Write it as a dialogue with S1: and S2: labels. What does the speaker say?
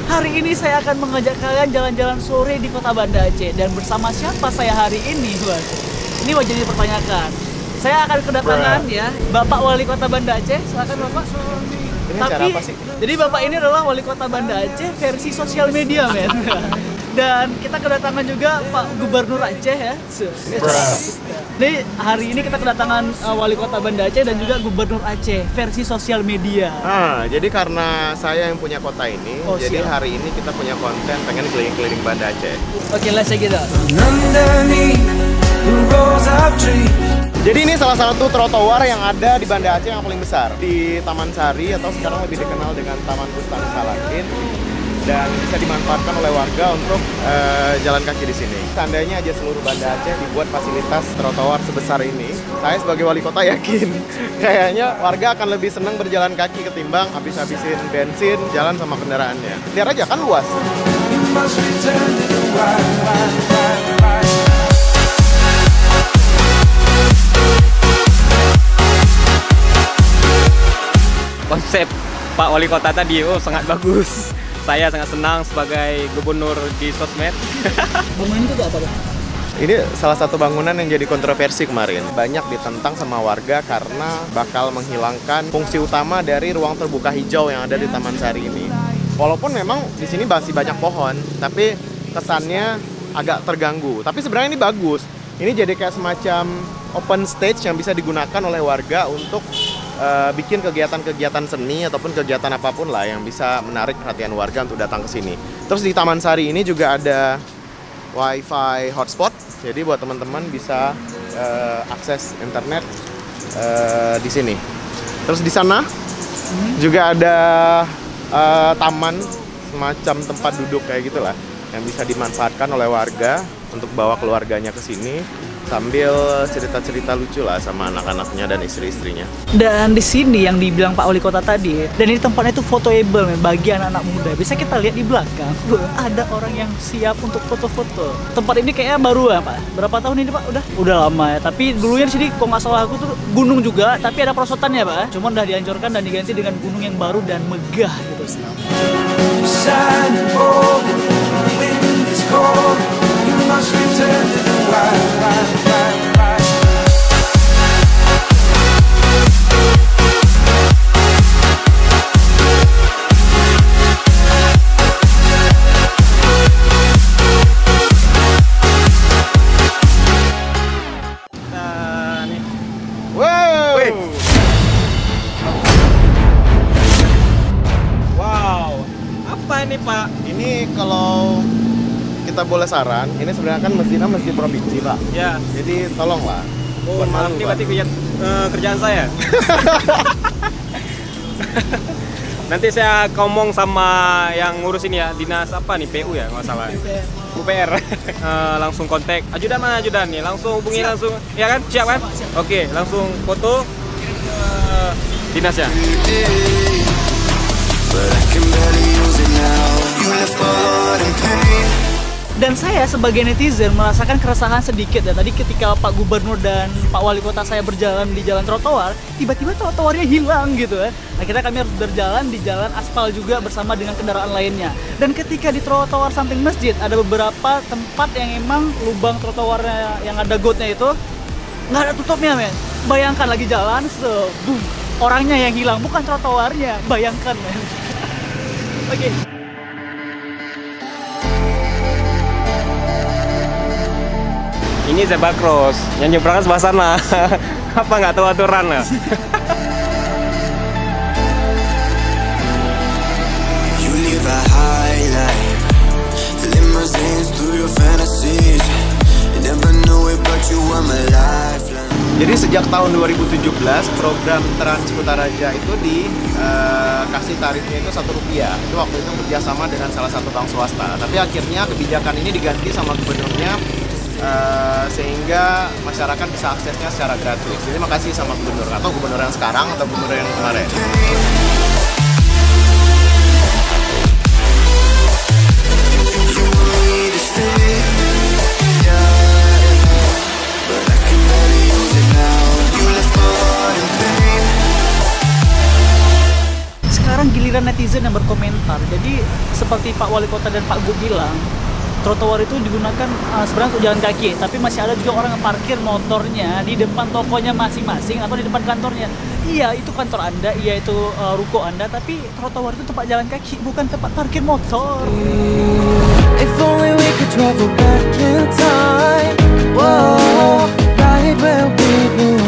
S1: Hari ini saya akan mengajak kalian jalan-jalan sore di kota Banda Aceh. Dan bersama siapa saya hari ini? Waduh, ini wajib dipertanyakan. Saya akan kedatangan ya Bapak Wali Kota Banda Aceh. Silakan Bapak.
S2: Ini acara apa sih?
S1: Jadi Bapak ini adalah Wali Kota Banda Aceh versi sosial media, men. Dan kita kedatangan juga Pak Gubernur Aceh ya. Jadi hari ini kita kedatangan Wali Kota Banda Aceh dan juga Gubernur Aceh versi sosial media.
S2: Jadi karena saya yang punya kota ini, jadi
S1: siap.
S2: hari ini kita punya konten pengen keliling-keliling Banda Aceh.
S1: Oke, let's check it out.
S2: Jadi ini salah satu trotoar yang ada di Banda Aceh yang paling besar di Taman Sari atau sekarang lebih dikenal dengan Taman Bustani Salakin, dan bisa dimanfaatkan oleh warga untuk jalan kaki di sini. Seandainya aja seluruh Banda Aceh dibuat fasilitas trotoar sebesar ini, saya sebagai wali kota yakin kayaknya warga akan lebih senang berjalan kaki ketimbang habis-habisin bensin jalan sama kendaraannya. Lihat aja kan luas.
S3: Konsep Pak Wali Kota tadi sangat bagus. Saya sangat senang sebagai gubernur di sosmed.
S1: Bangunan itu apa, Pak?
S2: Ini salah satu bangunan yang jadi kontroversi kemarin. Banyak ditentang sama warga karena bakal menghilangkan fungsi utama dari ruang terbuka hijau yang ada di Taman Sari ini. Walaupun memang di sini masih banyak pohon, tapi kesannya agak terganggu. Tapi sebenarnya ini bagus. Ini jadi kayak semacam open stage yang bisa digunakan oleh warga untuk bikin kegiatan-kegiatan seni ataupun kegiatan apapun lah yang bisa menarik perhatian warga untuk datang ke sini. Terus di Taman Sari ini juga ada wifi hotspot, jadi buat teman-teman bisa akses internet di sini. Terus di sana juga ada taman semacam tempat duduk kayak gitulah yang bisa dimanfaatkan oleh warga untuk bawa keluarganya ke sini sambil cerita-cerita lucu lah sama anak-anaknya dan istri-istrinya.
S1: Dan di sini yang dibilang Pak Wali Kota tadi, dan ini tempatnya itu fotoable bagi anak-anak muda. Bisa kita lihat di belakang, ada orang yang siap untuk foto-foto. Tempat ini kayaknya baru ya, Pak. Berapa tahun ini, Pak? Udah lama ya. Tapi dulunya di sini, kok nggak salah aku tuh gunung juga, tapi ada perosotannya, Pak. Cuman udah dihancurkan dan diganti dengan gunung yang baru dan megah gitu.
S3: Wow, apa ini Pak?
S2: Ini kalau kita boleh saran, ini sebenarnya kan masjidnya masjid provinsi, Pak.
S3: Ya.
S2: Jadi tolonglah.
S3: Oh, maaf, ini berarti kerjaan saya. Nanti saya ngomong sama yang ngurus ini ya, dinas apa nih, PU ya, nggak salah. UPR. Langsung kontak. Ajudan mana ajudan nih? Langsung hubungi langsung, ya kan? Siap kan? Oke, langsung foto kirim ke dinas ya.
S1: Dan saya sebagai netizen merasakan keresahan sedikit ya. Tadi ketika Pak Gubernur dan Pak Wali Kota saya berjalan di jalan trotoar, tiba-tiba trotoarnya hilang gitu ya. Akhirnya kami harus berjalan di jalan aspal juga bersama dengan kendaraan lainnya. Dan ketika di trotoar samping masjid ada beberapa tempat yang emang lubang trotoarnya yang ada gotnya itu nggak ada tutupnya, men. Bayangkan lagi jalan, boom, orangnya yang hilang, bukan trotoarnya. Bayangkan, men. Oke.
S3: Ini zebra cross, yang nyebrang sebelah sana. Apa nggak tahu aturan ya?
S2: Jadi sejak tahun 2017 program Trans Kutaraja itu dikasih tarifnya itu Rp1. Itu waktu itu kerjasama dengan salah satu bank swasta. Tapi akhirnya kebijakan ini diganti sama gubernurnya, sehingga masyarakat bisa aksesnya secara gratis. Jadi makasih sama gubernur, atau gubernur yang sekarang atau gubernur yang kemarin.
S1: Sekarang giliran netizen yang berkomentar. Jadi seperti Pak Wali Kota dan Pak Gub bilang, trotoar itu digunakan sebenarnya untuk jalan kaki, tapi masih ada juga orang yang parkir motornya di depan tokonya masing-masing atau di depan kantornya. Iya, itu kantor Anda, iya itu ruko Anda, tapi trotoar itu tempat jalan kaki, bukan tempat parkir motor.
S4: If only we could travel back in time. Whoa, right where we belong.